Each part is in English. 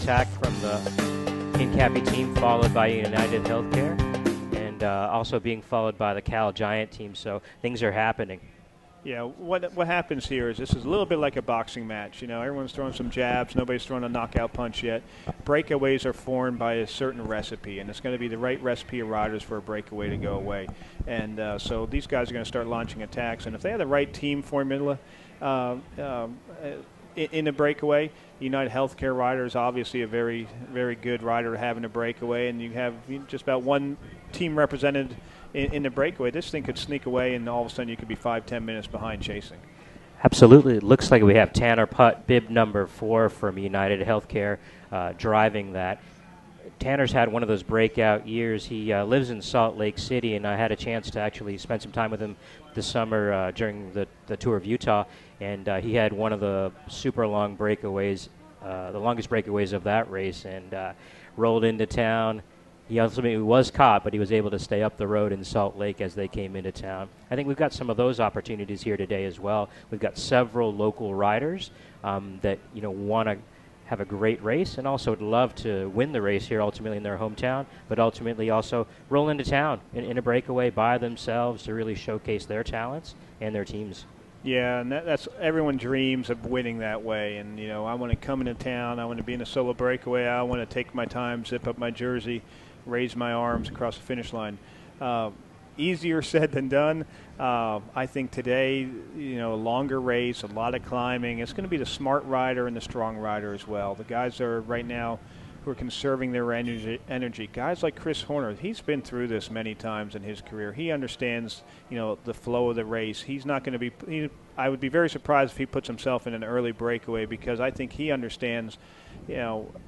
attack from the Incapi team, followed by United Healthcare, and also being followed by the Cal Giant team. So things are happening. Yeah, what happens here is this is a little bit like a boxing match. You know, everyone's throwing some jabs. Nobody's throwing a knockout punch yet. Breakaways are formed by a certain recipe, and it's going to be the right recipe of riders for a breakaway to go away. And so these guys are going to start launching attacks. And if they have the right team formula in a breakaway, United Healthcare rider is obviously a very, very good rider to have in a breakaway. And you have just about one team represented in the breakaway. This thing could sneak away, and all of a sudden you could be 5-10 minutes behind chasing. Absolutely. It looks like we have Tanner Putt, bib number 4 from United Healthcare, driving that. Tanner's had one of those breakout years. He lives in Salt Lake City, and I had a chance to actually spend some time with him this summer during the Tour of Utah, and he had one of the super long breakaways, the longest breakaways of that race, and rolled into town. He ultimately was caught, but he was able to stay up the road in Salt Lake as they came into town. I think we've got some of those opportunities here today as well. We've got several local riders that want to have a great race and also would love to win the race here ultimately in their hometown, but ultimately also roll into town in a breakaway by themselves to really showcase their talents and their teams. Yeah, and that's everyone dreams of winning that way. And, I want to come into town. I want to be in a solo breakaway. I want to take my time, zip up my jersey, raise my arms across the finish line. Easier said than done. I think today, a longer race, a lot of climbing. It's going to be the smart rider and the strong rider as well. The guys are right now who are conserving their energy. Guys like Chris Horner, he's been through this many times in his career. He understands, the flow of the race. He's not going to be I would be very surprised if he puts himself in an early breakaway, because I think he understands,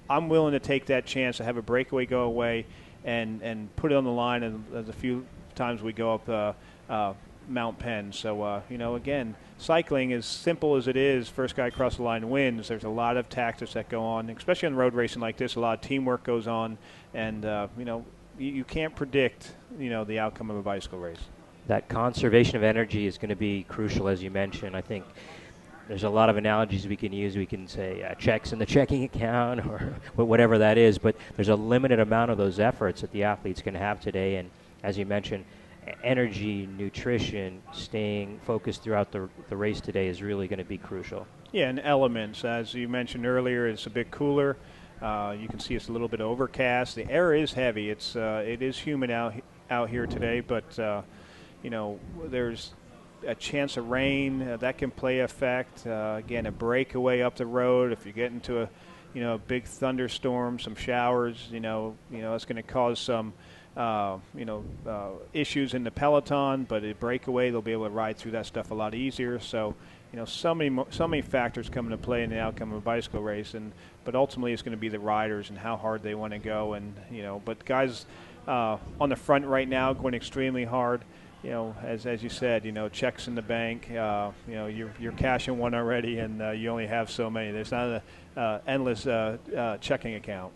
I'm willing to take that chance to have a breakaway go away and put it on the line as a few times we go up Mount Penn. So, again, cycling, as simple as it is, first guy across the line wins. There's a lot of tactics that go on, especially on road racing like this. A lot of teamwork goes on, and, you can't predict, the outcome of a bicycle race. That conservation of energy is going to be crucial, as you mentioned. I think there's a lot of analogies we can use. We can say checks in the checking account or whatever that is, but there's a limited amount of those efforts that the athlete's going to have today. And as you mentioned, energy, nutrition, staying focused throughout the race today is really going to be crucial. Yeah, and elements. As you mentioned earlier, it's a bit cooler. You can see it's a little bit overcast. The air is heavy. It is humid out here today, but there's a chance of rain that can play effect. Again, a breakaway up the road. If you get into a big thunderstorm, some showers, it's going to cause some issues in the peloton. But a breakaway, they'll be able to ride through that stuff a lot easier. So, so many factors come into play in the outcome of a bicycle race. But ultimately, it's going to be the riders and how hard they want to go. And but guys on the front right now going extremely hard. As you said, checks in the bank. You're cashing one already, and you only have so many. There's not an endless checking account.